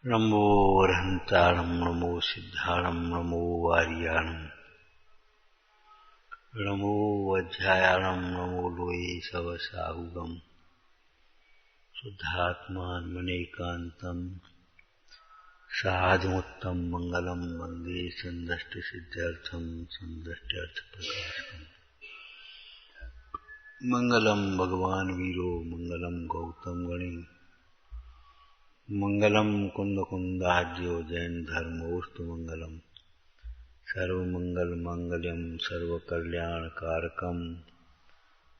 नमो अरहंताणं नमो सिद्धाणं नमो वारियाणं नमो वज्रायाणं नमो लोये सवसाहुगं शुद्धात्मानमनेकान्तं साधुमुत्तम मंगलम वंदे संदष्टसिद्ध्यर्थं संदष्ट्यर्थप्रकाशकम् मंगलम भगवान वीरो मंगलम गौतम गणे मंगलम कुंदकुंदाज्यो जैन धर्मोस्तु मंगलम सर्वमंगल मंगलम सर्वकल्याणकारकम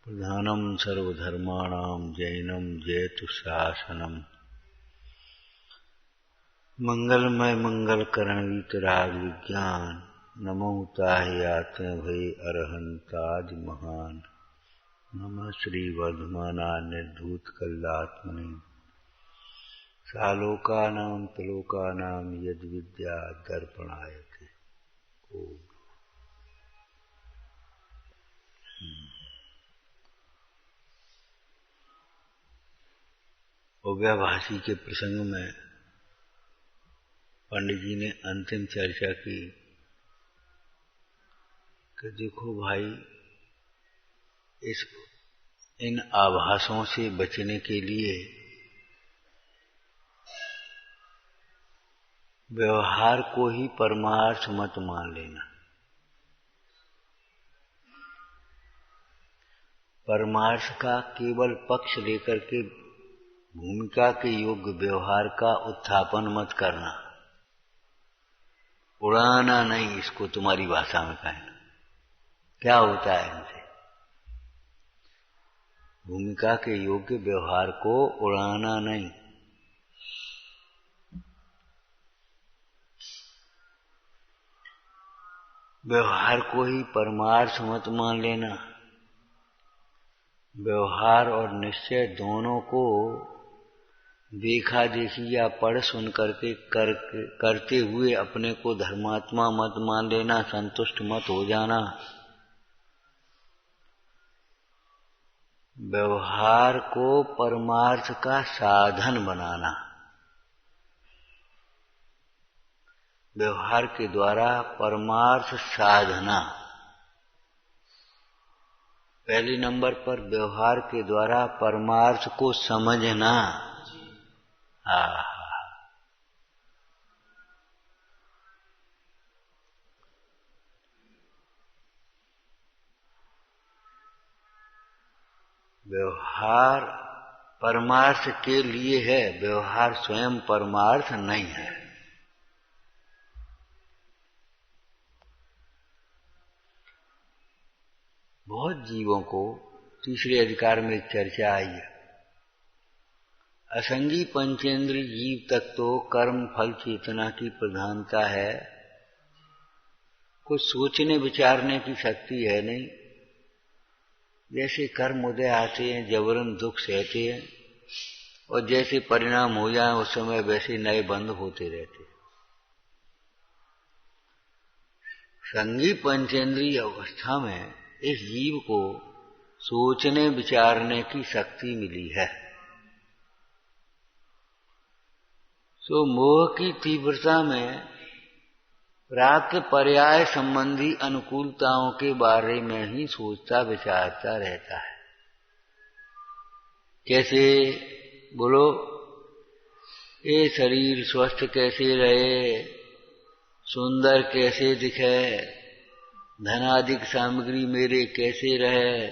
प्रधानम सर्वधर्माणां जैनम जयतु शासनम मंगलमय मंगल करण वीतराग विज्ञान नमो ताहि आते भय अरहंताज महान नमः श्री वर्धमानान्य धूत कल्लात्मने सालोकानां त्रिलोकानां यद विद्या दर्पणायते। ओम। अव्यभाषी के प्रसंग में पंडित जी ने अंतिम चर्चा की कि देखो भाई, इन आभासों से बचने के लिए व्यवहार को ही परमार्थ मत मान लेना। परमार्थ का केवल पक्ष लेकर के भूमिका के योग्य व्यवहार का उत्थापन मत करना, उड़ाना नहीं। इसको तुम्हारी भाषा में कहना क्या होता है इनसे? भूमिका के योग्य व्यवहार को उड़ाना नहीं। व्यवहार को ही परमार्थ मत मान लेना। व्यवहार और निश्चय दोनों को देखा देखी या पढ़ सुन करके करते हुए अपने को धर्मात्मा मत मान लेना, संतुष्ट मत हो जाना। व्यवहार को परमार्थ का साधन बनाना। व्यवहार के द्वारा परमार्थ साधना। पहले नंबर पर व्यवहार के द्वारा परमार्थ को समझना। व्यवहार परमार्थ के लिए है, व्यवहार स्वयं परमार्थ नहीं है। बहुत जीवों को तीसरे अधिकार में एक चर्चा आई है। असंगी पंचेंद्रिय जीव तक तो कर्म फल चेतना की प्रधानता है, कुछ सोचने विचारने की शक्ति है नहीं। जैसे कर्म उदय आते हैं जबरन दुख सहते हैं, और जैसे परिणाम हो जाए उस समय वैसे नए बंध होते रहते। संगी पंचेंद्रिय अवस्था में इस जीव को सोचने विचारने की शक्ति मिली है। सो मोह की तीव्रता में प्राप्त पर्याय संबंधी अनुकूलताओं के बारे में ही सोचता विचारता रहता है। कैसे बोलो, ये शरीर स्वस्थ कैसे रहे, सुंदर कैसे दिखे, धनाधिक सामग्री मेरे कैसे रहे,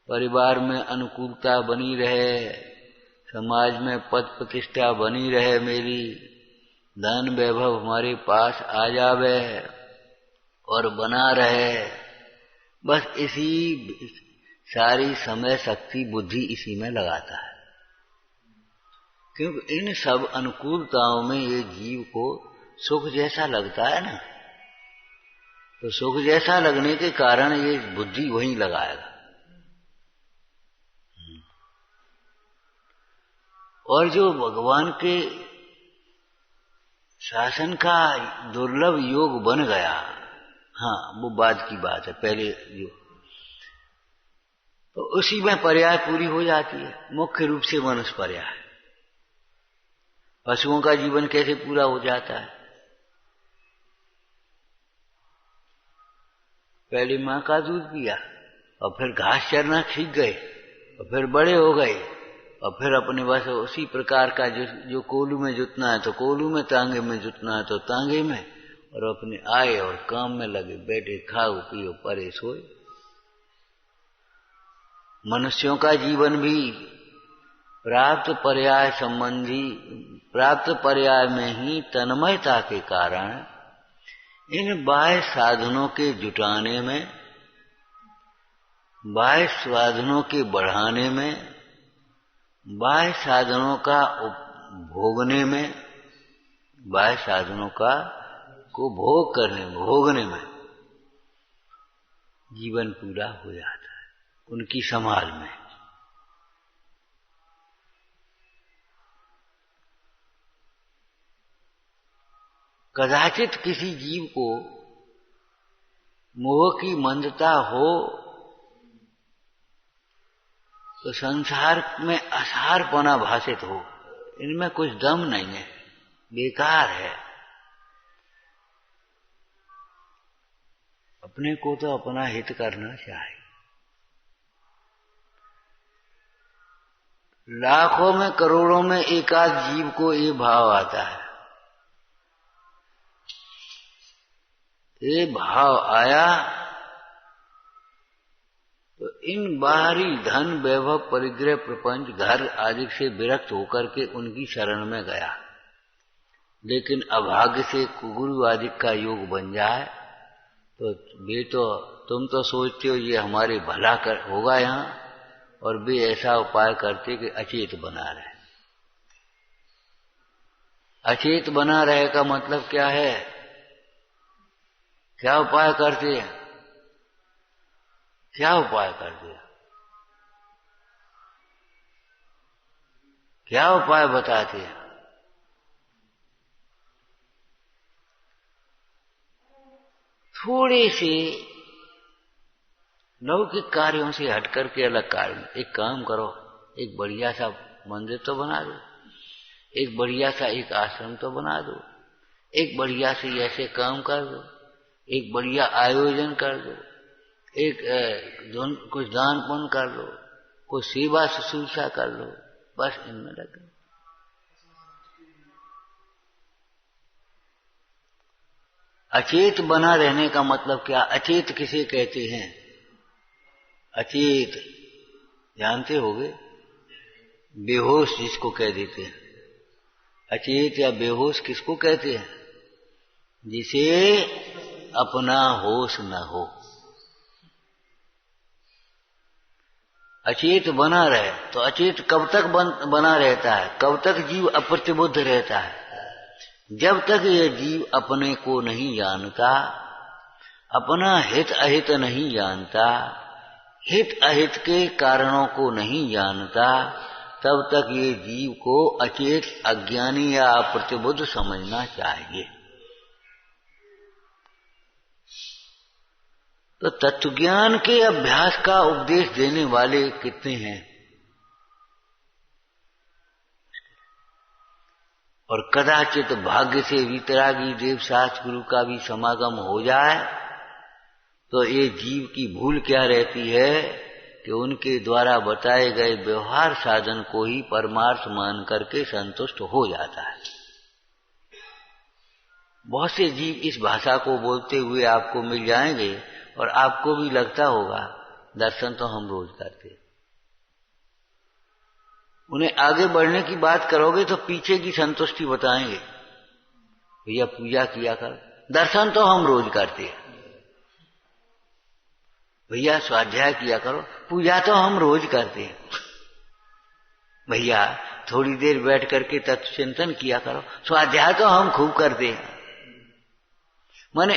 परिवार में अनुकूलता बनी रहे, समाज में पद प्रतिष्ठा बनी रहे, मेरी धन वैभव हमारे पास आ जावे और बना रहे। बस इसी सारी समय शक्ति बुद्धि इसी में लगाता है, क्योंकि इन सब अनुकूलताओं में ये जीव को सुख जैसा लगता है ना, तो सुख जैसा लगने के कारण ये बुद्धि वहीं लगाएगा। और जो भगवान के शासन का दुर्लभ योग बन गया, हाँ वो बाद की बात है, पहले जो तो उसी में पर्याय पूरी हो जाती है। मुख्य रूप से मनुष्य पर्याय। पशुओं का जीवन कैसे पूरा हो जाता है? पहले माँ का दूध पिया और फिर घास चरना सीख गए और फिर बड़े हो गए और फिर अपने बस उसी प्रकार का जो कोलू में जुतना है तो कोलू में, तांगे में जुतना है तो तांगे में, और अपने आए और काम में लगे, बैठे, खाओ पियो परे सोए। मनुष्यों का जीवन भी प्राप्त पर्याय में ही तन्मयता के कारण इन बाह्य साधनों के जुटाने में, बाह्य साधनों के बढ़ाने में, बाह्य साधनों का भोगने में, बाह्य साधनों का को भोग करने, भोगने में जीवन पूरा हो जाता है, उनकी संभाल में। कदाचित किसी जीव को मोह की मंदता हो तो संसार में असारपना भाषित हो, इनमें कुछ दम नहीं है, बेकार है। अपने को तो अपना हित करना चाहिए। लाखों में करोड़ों में एकाध जीव को ये भाव आता है, ये भाव आया तो इन बाहरी धन, वैभव, परिग्रह, प्रपंच, घर आदि से विरक्त होकर के उनकी शरण में गया। लेकिन अभाग्य से गुरु आदि का योग बन जाए तो वे तो, तुम तो सोचते हो ये हमारे भला कर होगा यहाँ, और वे ऐसा उपाय करते कि अचेत बना रहे। अचेत बना रहे का मतलब क्या है? क्या उपाय करते हैं? क्या उपाय करते हैं? क्या उपाय बताते हैं? थोड़े से लौकिक कार्यों से हट करके अलग कार्य में एक काम करो, एक बढ़िया सा मंदिर तो बना दो, एक बढ़िया सा एक आश्रम तो बना दो, एक बढ़िया से ऐसे काम कर दो, एक बढ़िया आयोजन कर दो, एक कुछ दान पुण्य कर लो, कुछ सेवा शुश्रूषा कर लो, बस इनमें लगे। अचेत बना रहने का मतलब क्या? अचेत किसे कहते हैं? अचेत जानते होगे, बेहोश जिसको कह देते हैं। अचेत या बेहोश किसको कहते हैं? जिसे अपना होश न हो। अचेत बना रहे तो अचेत कब तक बना रहता है? कब तक जीव अप्रतिबुद्ध रहता है? जब तक यह जीव अपने को नहीं जानता, अपना हित अहित नहीं जानता, हित अहित के कारणों को नहीं जानता, तब तक ये जीव को अचेत, अज्ञानी या अप्रतिबुद्ध समझना चाहिए। तो तत्वज्ञान के अभ्यास का उपदेश देने वाले कितने हैं? और कदाचित भाग्य से वितरागी देव शास्त्र गुरु का भी समागम हो जाए तो ये जीव की भूल क्या रहती है कि उनके द्वारा बताए गए व्यवहार साधन को ही परमार्थ मान करके संतुष्ट हो जाता है। बहुत से जीव इस भाषा को बोलते हुए आपको मिल जाएंगे और आपको भी लगता होगा दर्शन तो हम रोज करते। उन्हें आगे बढ़ने की बात करोगे तो पीछे की संतुष्टि बताएंगे, भैया पूजा किया कर, दर्शन तो हम रोज करते हैं। भैया स्वाध्याय किया करो, पूजा तो हम रोज करते हैं। भैया थोड़ी देर बैठ करके तत्व चिंतन किया करो, स्वाध्याय तो हम खूब करते हैं। माने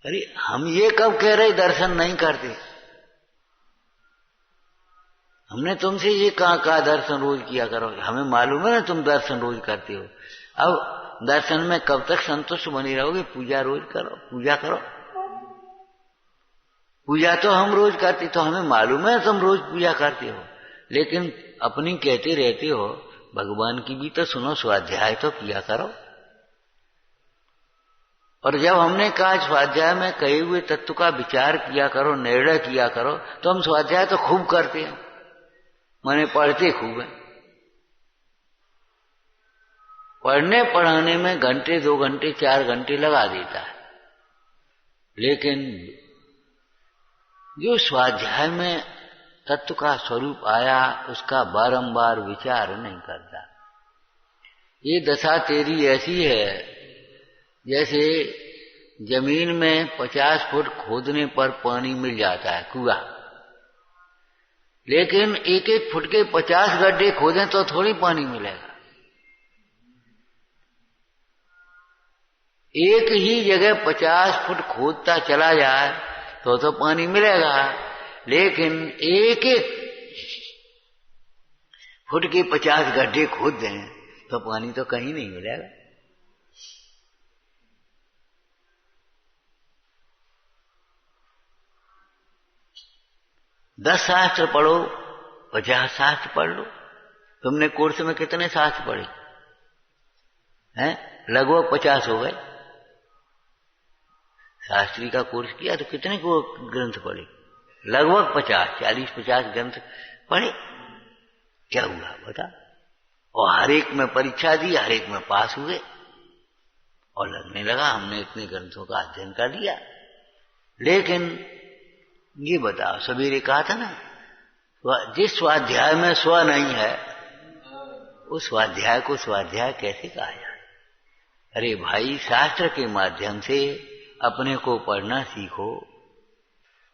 अरे हम ये कब कह रहे दर्शन नहीं करते? हमने तुमसे ये कहा दर्शन रोज किया करो? हमें मालूम है ना तुम दर्शन रोज करते हो। अब दर्शन में कब तक संतुष्ट बनी रहोगे? पूजा रोज करो, पूजा करो। पूजा तो हम रोज करते, तो हमें मालूम है तुम रोज पूजा करते हो। लेकिन अपनी कहते रहते हो, भगवान की भी तो सुनो, स्वाध्याय तो किया करो। और जब हमने कहा स्वाध्याय में कहे हुए तत्व का विचार किया करो, निर्णय किया करो, तो हम स्वाध्याय तो खूब करते हैं, माने पढ़ते खूब है। पढ़ने पढ़ाने में घंटे 2 घंटे 4 घंटे लगा देता है, लेकिन जो स्वाध्याय में तत्व का स्वरूप आया उसका बारंबार विचार नहीं करता। ये दशा तेरी ऐसी है जैसे जमीन में 50 फुट खोदने पर पानी मिल जाता है, कुआं, लेकिन 1-1 फुट के 50 गड्ढे खोदें तो थोड़ी पानी मिलेगा। एक ही जगह 50 फुट खोदता चला जाए तो पानी मिलेगा, लेकिन 1-1 फुट के 50 गड्ढे खोद दें तो पानी तो कहीं नहीं मिलेगा। 10 शास्त्र पढ़ो, 50 शास्त्र पढ़ लो। तुमने कोर्स में कितने शास्त्र पढ़े हैं? लगभग 50 हो गए। शास्त्री का कोर्स किया तो कितने को ग्रंथ पढ़े? लगभग 50, 40-50 ग्रंथ पढ़े। क्या हुआ बता? और हर एक में परीक्षा दी, हर एक में पास हुए, और लगने लगा हमने इतने ग्रंथों का अध्ययन कर लिया। लेकिन ये बताओ, सवेरे कहा था ना, जिस स्वाध्याय में स्व नहीं है उस स्वाध्याय को स्वाध्याय कैसे कहा जाए? अरे भाई, शास्त्र के माध्यम से अपने को पढ़ना सीखो,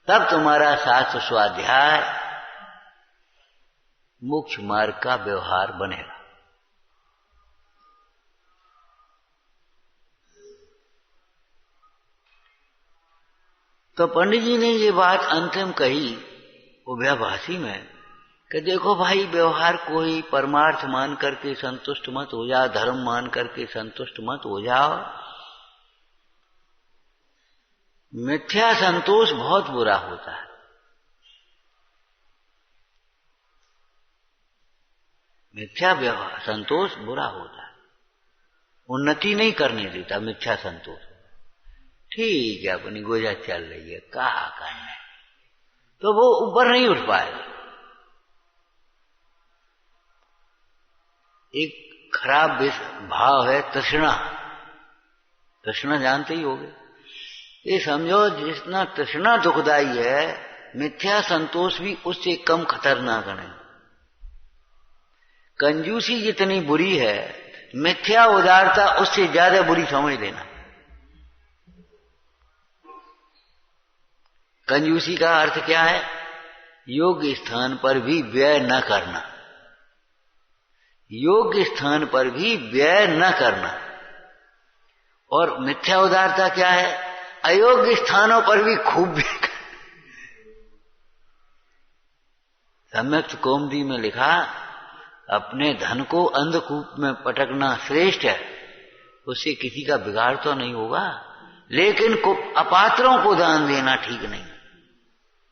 तब तुम्हारा शास्त्र स्वाध्याय मोक्ष मार्ग का व्यवहार बनेगा। तो पंडित जी ने ये बात अंतिम कही उभयभाषी में कि देखो भाई, व्यवहार को ही परमार्थ मान करके संतुष्ट मत हो जाओ, धर्म मान करके संतुष्ट मत हो जाओ। मिथ्या संतोष बहुत बुरा होता है। मिथ्या व्यवहार संतोष बुरा होता है, उन्नति नहीं करने देता मिथ्या संतोष। ठीक है, अपनी गोजा चल रही है, कहा करना है, तो वो ऊपर नहीं उठ पाएगा। एक खराब भाव है तृष्णा। तृष्णा जानते ही होगे। ये समझो, जितना तृष्णा दुखदाई है, मिथ्या संतोष भी उससे कम खतरनाक है। कंजूसी जितनी बुरी है, मिथ्या उदारता उससे ज्यादा बुरी समझ लेना। कंजूसी का अर्थ क्या है? योग्य स्थान पर भी व्यय न करना। योग्य स्थान पर भी व्यय न करना। और मिथ्या उदारता क्या है? अयोग्य स्थानों पर भी खूब व्यय करना। सम्यक्त कौमुदी में लिखा, अपने धन को अंधकूप में पटकना श्रेष्ठ है, उससे किसी का बिगाड़ तो नहीं होगा, लेकिन अपात्रों को दान देना ठीक नहीं।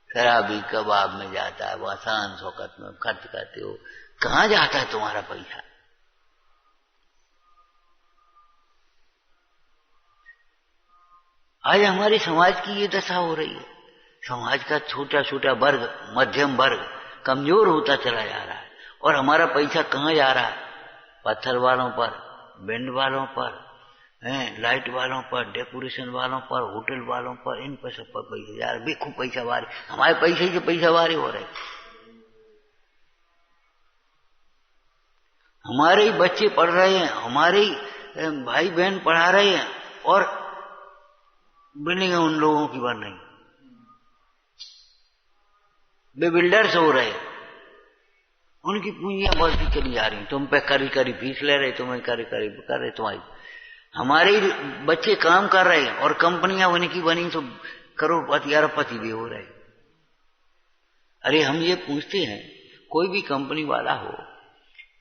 शराबी कबाब में जाता है, वह आसान शौकत में खर्च करते हो, कहां जाता है तुम्हारा पैसा? आज हमारे समाज की ये दशा हो रही है। समाज का छोटा छोटा वर्ग, मध्यम वर्ग कमजोर होता चला जा रहा है, और हमारा पैसा कहां जा रहा है? पत्थर वालों पर, बैंड वालों पर, लाइट वालों पर, डेकोरेशन वालों पर, होटल वालों पर, इन पर सब पर पैसे जा रहे, बेखूब पैसा वारे। हमारे पैसे से पैसा वारे हो रहे। हमारे ही बच्चे पढ़ रहे हैं, हमारे ही भाई बहन पढ़ा रहे हैं, और बिल्डिंग उन लोगों की बन रही। वे बिल्डर्स हो रहे, उनकी पूंजियां बढ़ती चली जा रही। तुम पे करी करी फीस ले रहे, तुम्हें करी करी कर रहे तुम्हारी। हमारे बच्चे काम कर रहे हैं, और कंपनियां उनकी बनी तो करोड़पति अरबपति भी हो रहे। अरे हम ये पूछते हैं, कोई भी कंपनी वाला हो,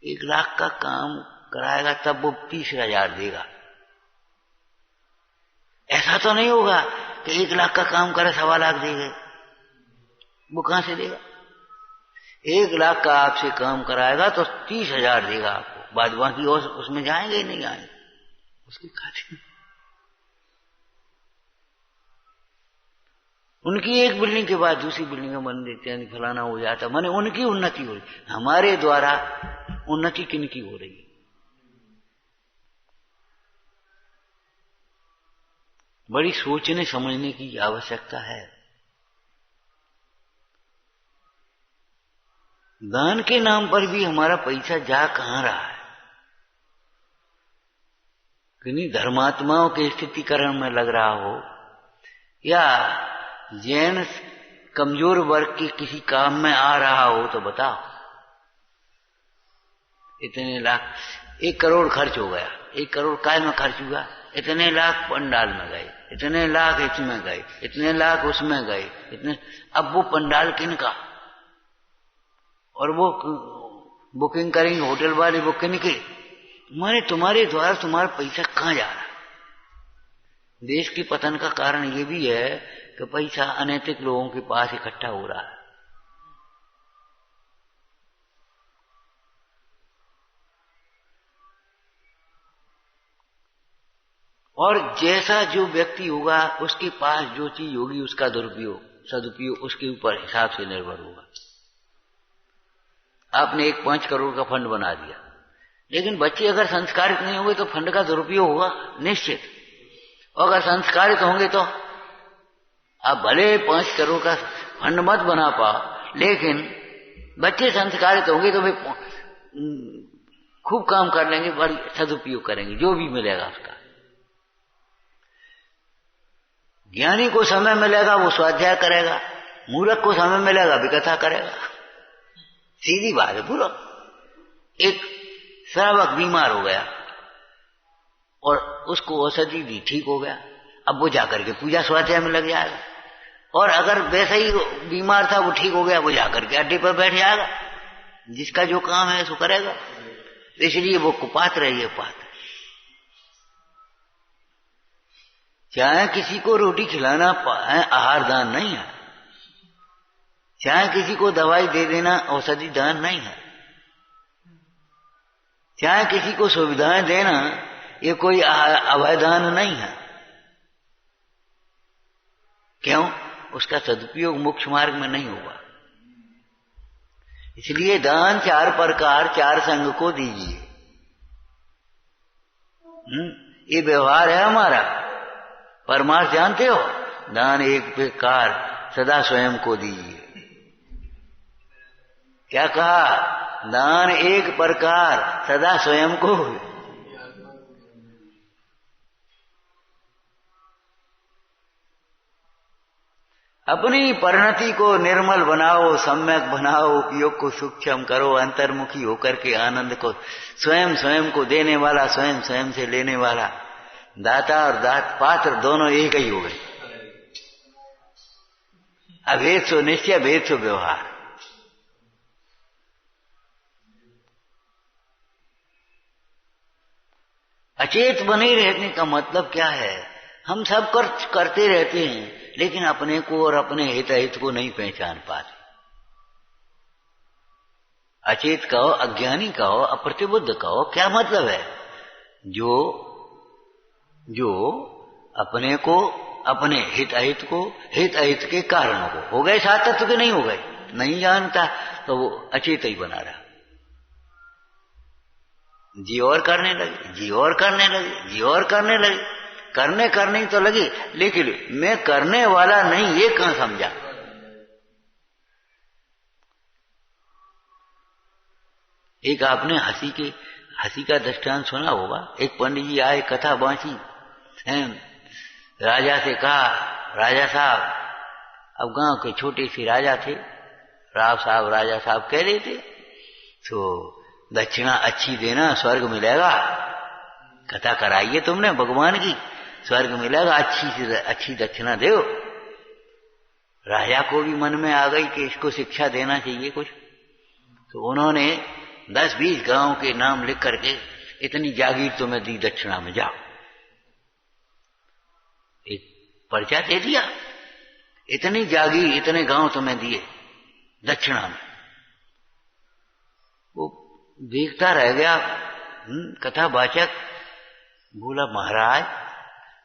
1 लाख का काम कराएगा तब वो 30,000 देगा। ऐसा तो नहीं होगा कि 1 लाख का काम करे 1.25 लाख देगा। वो कहां से देगा? 1 लाख का आपसे काम कराएगा तो 30,000 देगा आपको, बाद बाकी और उसमें जाएंगे ही नहीं आएंगे उसके खाते में। उनकी एक बिल्डिंग के बाद दूसरी बिल्डिंग में बन देते हैं, फलाना हो जाता, माने उनकी उन्नति हो रही। हमारे द्वारा उन्नति किनकी हो रही? बड़ी सोचने समझने की आवश्यकता है। दान के नाम पर भी हमारा पैसा जा कहां रहा है? किन्हीं धर्मात्माओं के स्थितिकरण में लग रहा हो, या जैन कमजोर वर्ग के किसी काम में आ रहा हो तो बताओ। इतने लाख, 1 करोड़ खर्च हो गया। 1 करोड़ काय में खर्च हुआ? इतने लाख पंडाल में गए, इतने लाख इसमें गए, इतने लाख उसमें गए, इतने। अब वो पंडाल किनका? और वो बुकिंग करेंगे होटल वाले, वो किनके? माने तुम्हारे द्वारा तुम्हारा पैसा कहां जा रहा है? देश की पतन का कारण ये भी है कि पैसा अनैतिक लोगों के पास इकट्ठा हो रहा है। और जैसा जो व्यक्ति होगा उसके पास जो चीज होगी उसका दुरुपयोग सदुपयोग उसके ऊपर हिसाब से निर्भर होगा। आपने एक 5 करोड़ का फंड बना दिया, लेकिन बच्चे अगर संस्कारित नहीं होंगे तो फंड का दुरुपयोग होगा निश्चित। और अगर संस्कारित होंगे तो आप भले 5 करोड़ का फंड मत बना पाओ, लेकिन बच्चे संस्कारित होंगे तो वे खूब काम कर लेंगे, बड़ी सदुपयोग करेंगे जो भी मिलेगा उसका। ज्ञानी को समय मिलेगा वो स्वाध्याय करेगा, मूर्ख को समय मिलेगा विकथा करेगा। सीधी बात है। बोलो, एक श्रावक बीमार हो गया और उसको औषधि दी, ठीक हो गया। अब वो जाकर के पूजा स्वाध्याय में लग जाएगा। और अगर वैसे ही बीमार था वो ठीक हो गया, वो जाकर के अड्डे पर बैठ जाएगा। जिसका जो काम है सो करेगा। इसलिए वो कुपात्र है, ये पात्र। चाहे किसी को रोटी खिलाना आहार दान नहीं है, चाहे किसी को दवाई दे देना औषधि दान नहीं है, चाहे किसी को सुविधाएं देना ये कोई अभयदान नहीं है। क्यों? उसका सदुपयोग मुख्य मार्ग में नहीं होगा। इसलिए दान 4 प्रकार 4 संघ को दीजिए। ये व्यवहार है हमारा। परमार्थ जानते हो? दान 1 प्रकार सदा स्वयं को दीजिए। क्या कहा? दान 1 प्रकार सदा स्वयं को। अपनी परिणति को निर्मल बनाओ, सम्यक बनाओ, उपयोग को सूक्ष्म करो, अंतर्मुखी होकर के आनंद को स्वयं स्वयं को देने वाला, स्वयं स्वयं से लेने वाला, दाता और दात पात्र दोनों एक ही हो गए। अभेद सो निश्चय, भेद सो व्यवहार। अचेत बने रहने का मतलब क्या है? हम सब करते रहते हैं, लेकिन अपने को और अपने हित को नहीं पहचान पाते। अचेत कहो, अज्ञानी कहो, अप्रतिबुद्ध कहो, क्या मतलब है? जो अपने को, अपने हित को, हित के कारणों को, हो गए 7 तत्व के नहीं हो गए, नहीं जानता, तो वो अचेत ही बना रहा। जी और करने लगे, जी और करने लगे, जी और करने लगे। करने तो लगे, लेकिन मैं करने वाला नहीं, ये कहां समझा? एक आपने हंसी का दृष्टांत सुना होगा। एक पंडित जी आए, कथा बांची, राजा से कहा, राजा साहब, अब गांव के छोटे से राजा थे, राव साहब राजा साहब कह रहे थे, तो दक्षिणा अच्छी देना, स्वर्ग मिलेगा। कथा कराइए तुमने भगवान की, स्वर्ग मिलेगा, अच्छी दक्षिणा दो। राजा को भी मन में आ गई कि इसको शिक्षा देना चाहिए कुछ, तो उन्होंने 10-20 गांव के नाम लिख करके, इतनी जागीर तुम्हें दी दक्षिणा में, जाओ। एक पर्चा दे दिया, इतनी जागीर, इतने गांव तुम्हें दिए दक्षिणा में, देखता रह गया कथावाचक। बोला महाराज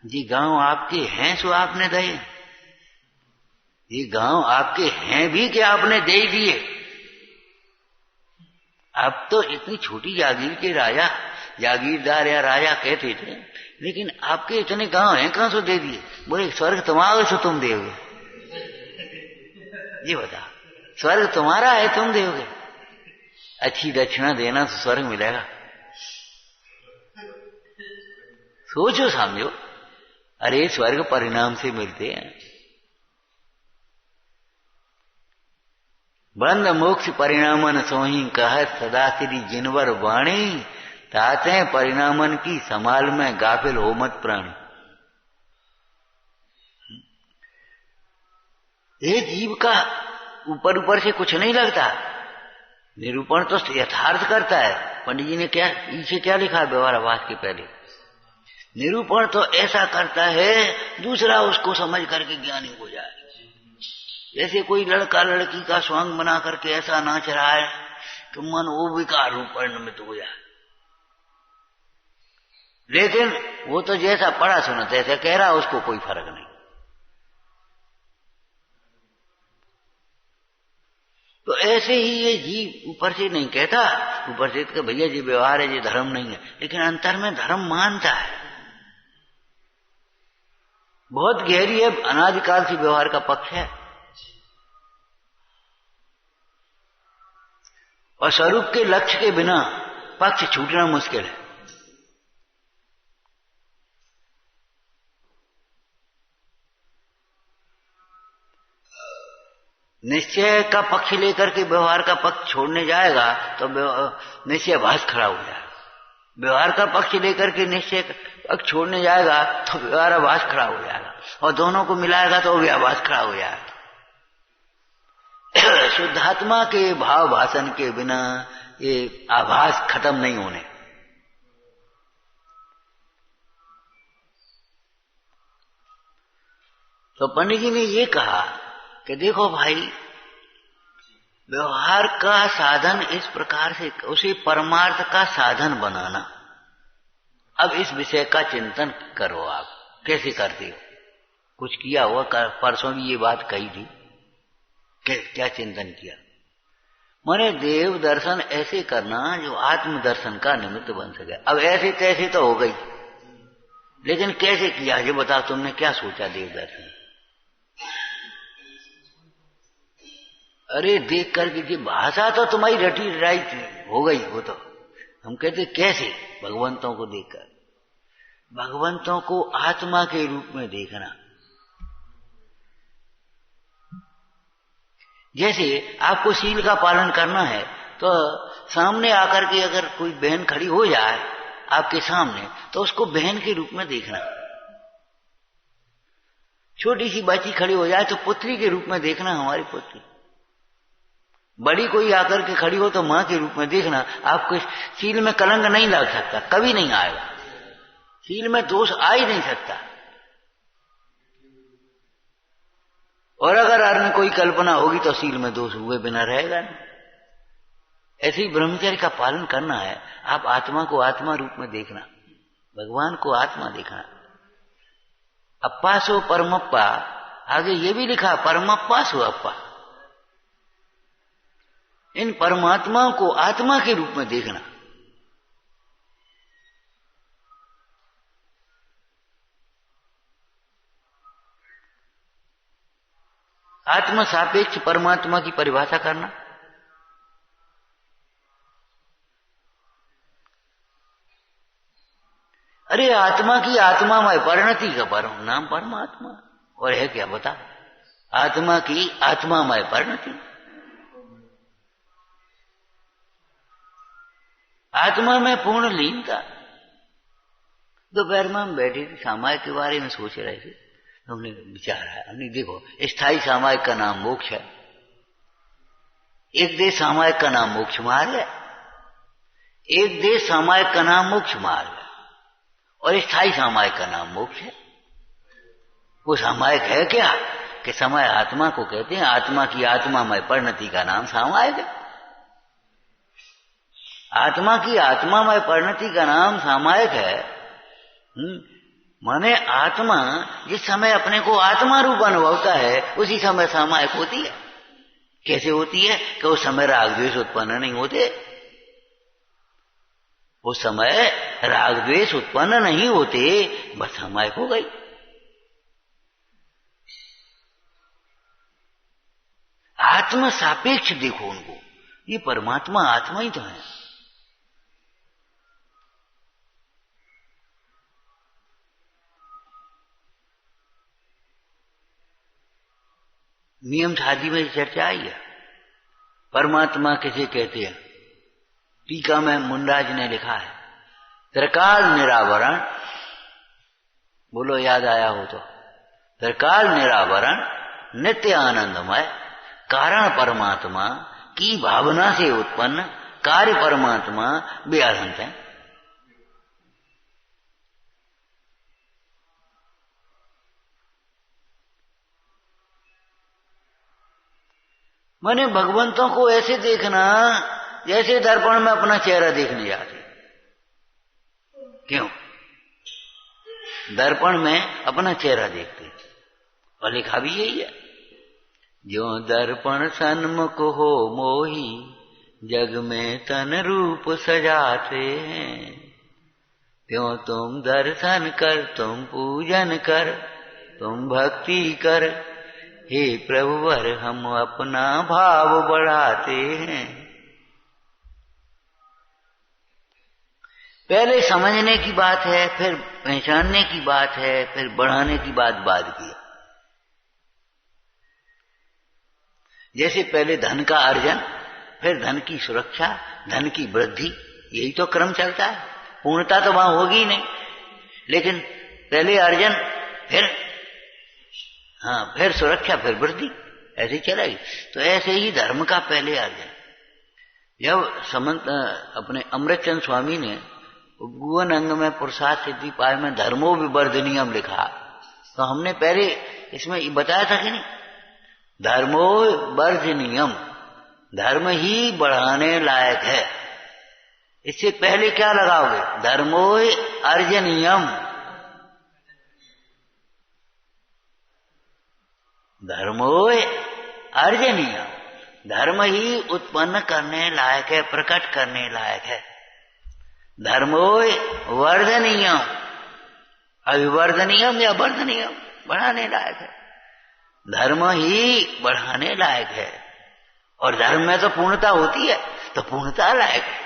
जी गांव आपके हैं सो आपने दे, ये गांव आपके हैं भी कि आपने दे दिए? अब तो इतनी छोटी जागीर के राजा जागीरदार या राजा कहते थे, लेकिन आपके इतने गांव हैं कहां से दे दिए? बोले स्वर्ग तुम्हारा सो तुम दोगे। ये बता, स्वर्ग तुम्हारा है तुम दोगे, अच्छी दक्षिणा देना तो स्वर्ग मिलेगा। सोचो समझो, अरे स्वर्ग परिणाम से मिलते हैं। बंद मोक्ष परिणामन सोही कहत सदा श्री जिनवर वाणी, ताते परिणामन की संभाल में गाफिल हो मत प्राणी। ये जीव का ऊपर ऊपर से कुछ नहीं लगता, निरूपण तो यथार्थ करता है। पंडित जी ने क्या इसे क्या लिखा व्यवहाराभास के पहले? निरूपण तो ऐसा करता है दूसरा उसको समझ करके ज्ञानी हो जाए। जैसे कोई लड़का लड़की का स्वांग बना करके ऐसा नाच रहा है कि मन वो विकार रूप परिणमित हो जाए, लेकिन वो तो जैसा पढ़ा सुना तैसे कह रहा, उसको कोई फर्क नहीं। तो ऐसे ही ये जीव ऊपर से नहीं कहता, ऊपर से तो भैया जी व्यवहार है, ये धर्म नहीं है, लेकिन अंतर में धर्म मानता है। बहुत गहरी है, अनादिकाल से व्यवहार का पक्ष है, और स्वरूप के लक्ष्य के बिना पक्ष छूटना मुश्किल है। निश्चय का पक्ष लेकर के व्यवहार का पक्ष छोड़ने जाएगा तो निश्चय भास खड़ा हो जाएगा। व्यवहार का पक्ष लेकर के निश्चय पक्ष छोड़ने जाएगा तो व्यवहाराभास खड़ा हो जाएगा, और दोनों को मिलाएगा तो व्यवहाराभास खड़ा हो जाएगा। शुद्धात्मा के भाव भाषण के बिना ये आभास खत्म नहीं होने। तो पंडित जी ने ये कहा कि देखो भाई, व्यवहार का साधन इस प्रकार से उसे परमार्थ का साधन बनाना। अब इस विषय का चिंतन करो, आप कैसे करते हो? कुछ किया हुआ? परसों भी ये बात कही थी, क्या चिंतन किया? माने देव दर्शन ऐसे करना जो आत्म दर्शन का निमित्त बन सके। अब ऐसे तैसे तो हो गई, लेकिन कैसे किया ये बताओ, तुमने क्या सोचा देव दर्शन? अरे देख करके जी भाषा तो तुम्हारी रटी रटाई हो गई। वो तो हम कहते कैसे? भगवंतों को देखकर, भगवंतों को आत्मा के रूप में देखना। जैसे आपको शील का पालन करना है तो सामने आकर के अगर कोई बहन खड़ी हो जाए आपके सामने तो उसको बहन के रूप में देखना। छोटी सी बच्ची खड़ी हो जाए तो पुत्री के रूप में देखना, हमारी पुत्री। बड़ी कोई आकर के खड़ी हो तो मां के रूप में देखना। आपको शील में कलंक नहीं लग सकता, कभी नहीं आएगा। शील में दोष आ ही नहीं सकता। और अगर अन्य कोई कल्पना होगी तो शील में दोष हुए बिना रहेगा नहीं। ऐसे ही ब्रह्मचर्य का पालन करना है। आप आत्मा को आत्मा रूप में देखना, भगवान को आत्मा देखना। अप्पा सो परमप्पा, आगे ये भी लिखा परमप्पा सो अप्पा। इन परमात्माओं को आत्मा के रूप में देखना। आत्मा सापेक्ष परमात्मा की परिभाषा करना। अरे आत्मा की आत्मामय परिणति का परम नाम परमात्मा, और है क्या बता? आत्मा की आत्मामय परिणति। आत्मा में पूर्ण लीनता। दोपहर में हम बैठे थे, सामायिक के बारे में सोच रहे थे, हमने विचारा है, हमने देखो स्थायी सामायिक का नाम मोक्ष है। एक देश सामायिक का नाम मोक्ष मार्ग है, एक देश सामायिक का नाम मोक्ष मार्ग है, और स्थायी सामायिक का नाम मोक्ष है। वो सामायिक है क्या कि समय आत्मा को कहते हैं, आत्मा की आत्मामय परिणति का नाम सामायिक है। आत्मा की आत्मामय परिणति का नाम सामायिक है। माने आत्मा जिस समय अपने को आत्मा रूप अनुभवता है उसी समय सामायिक होती है। कैसे होती है कि उस समय राग द्वेष उत्पन्न नहीं होते, उस समय राग द्वेष उत्पन्न नहीं होते, बस सामायिक हो गई। आत्म सापेक्ष देखो उनको, ये परमात्मा आत्मा ही तो है। नियम शादी में चर्चा आई है, परमात्मा किसे कहते हैं। टीका में मुंडाज ने लिखा है, त्रिकाल निरावरण, बोलो याद आया हो तो, त्रिकाल निरावरण नित्य आनंदमय कारण परमात्मा की भावना से उत्पन्न कार्य परमात्मा बेअंत है। माने भगवंतों को ऐसे देखना जैसे दर्पण में अपना चेहरा देखने जाते। क्यों? दर्पण में अपना चेहरा देखते, और लिखा भी यही है, जो दर्पण सन्मुख हो मोही जग में तन रूप सजाते हैं, त्यों तुम दर्शन कर, तुम पूजन कर, तुम भक्ति कर, हे प्रभुवर हम अपना भाव बढ़ाते हैं। पहले समझने की बात है, फिर पहचानने की बात है, फिर बढ़ाने की बात बाद की। जैसे पहले धन का अर्जन, फिर धन की सुरक्षा, धन की वृद्धि, यही तो क्रम चलता है। पूर्णता तो वहां होगी ही नहीं, लेकिन पहले अर्जन, फिर सुरक्षा, फिर वृद्धि, ऐसे चलेगी। तो ऐसे ही धर्म का पहले अर्जन। जब समंत अपने अमृतचंद स्वामी ने गुवन अंग में पुरुषार्थ सिद्धि पाए में धर्मो विवर्धनीयम लिखा, तो हमने पहले इसमें बताया था कि नहीं, धर्मो वर्धनीयम, धर्म ही बढ़ाने लायक है। इससे पहले क्या लगाओगे? धर्मो अर्जनीयम, धर्मो अर्जनीयम, धर्म ही उत्पन्न करने लायक है, प्रकट करने लायक है। धर्मो वर्धनीयम, अभिवर्धनीयम या वर्धनीयम, बढ़ाने लायक है। धर्म ही बढ़ाने लायक है, और धर्म में तो पूर्णता होती है, तो पूर्णता लायक है।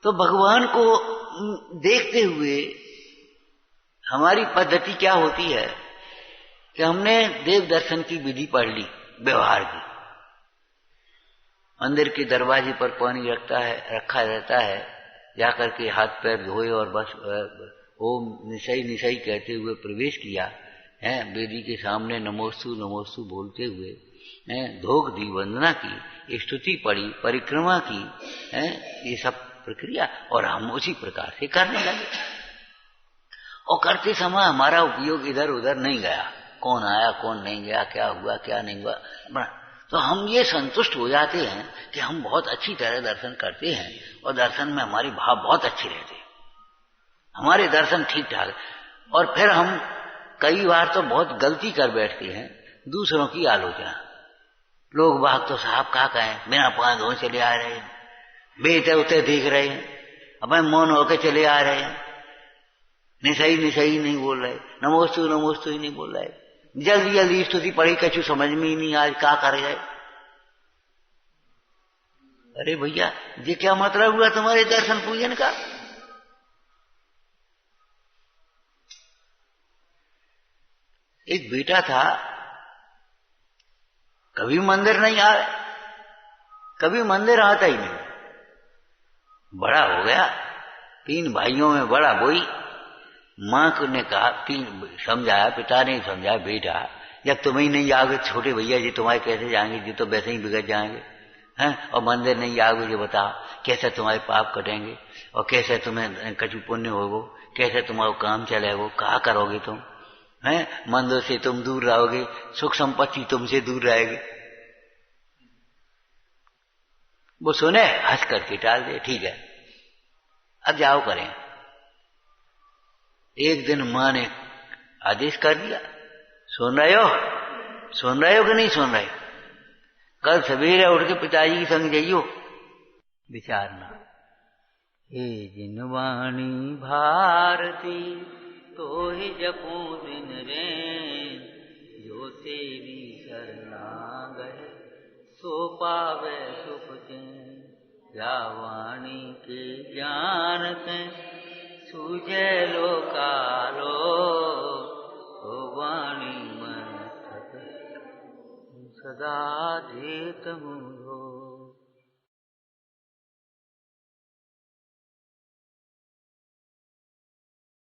तो भगवान को देखते हुए हमारी पद्धति क्या होती है कि हमने देव दर्शन की विधि पढ़ ली, व्यवहार की। मंदिर के दरवाजे पर पानी रखा रहता है, जाकर के हाथ पैर धोए और बस ओम निशई निशई कहते हुए प्रवेश किया है। वेदी के सामने नमोस्तु नमोस्तु बोलते हुए धोख दी, वंदना की, स्तुति पढ़ी, परिक्रमा की, ये सब प्रक्रिया, और हम उसी प्रकार से करने लगे। और करते समय हमारा उपयोग इधर उधर नहीं गया, कौन आया कौन नहीं गया, क्या हुआ क्या नहीं हुआ, तो हम ये संतुष्ट हो जाते हैं कि हम बहुत अच्छी तरह दर्शन करते हैं, और दर्शन में हमारी भाव बहुत अच्छी रहती है, हमारे दर्शन ठीक ठाक। और फिर हम कई बार तो बहुत गलती कर बैठते हैं, दूसरों की आलोचना। लोग बाग तो साहब क्या कहें, बिना पांव धोए चले आ रहे हैं, बेटे उते देख रहे हैं, अपने मौन होकर चले आ रहे हैं, निसही निसही नहीं बोल रहे, नमोस्तु नमोस्तु ही नहीं बोल रहे, जल्दी जल्दी स्तुति पढ़ी, कछु समझ में ही नहीं आज क्या करे जाए। अरे भैया, ये क्या मतलब हुआ तुम्हारे दर्शन पूजन का? एक बेटा था, कभी मंदिर नहीं आया, कभी मंदिर आता ही नहीं। बड़ा हो गया, 3 भाइयों में बड़ा वही। माँ ने कहा, समझाया, पिता ने समझाया, बेटा जब तुम ही नहीं आओगे छोटे भैया जी तुम्हारे कैसे जाएंगे, जी तो वैसे ही बिगड़ जाएंगे हैं, और मंदिर नहीं आओगे जी बताओ कैसे तुम्हारे पाप कटेंगे, और कैसे तुम्हें कछु पुण्य होगो, कैसे तुम्हारा काम चलेगो, कहा करोगे तुम? हैं, मंदिर से तुम दूर रहोगे, सुख संपत्ति तुमसे दूर रहेगी। वो सुने, हंस करके टाल दे, ठीक है अब जाओ करें। एक दिन मां ने आदेश कर दिया, सुन रहे हो, सुन रहे हो कि नहीं सुन रहे, कल सवेरे उठ के पिताजी के संग जाइयो विचारना। हे जिनवाणी भारती तो ही जपू दिन रैन, जो तेरी शरणा गए सो पावे सुख चैन। या वाणी के जानते सूझे लो कालो, तो वाणी मन सदा देत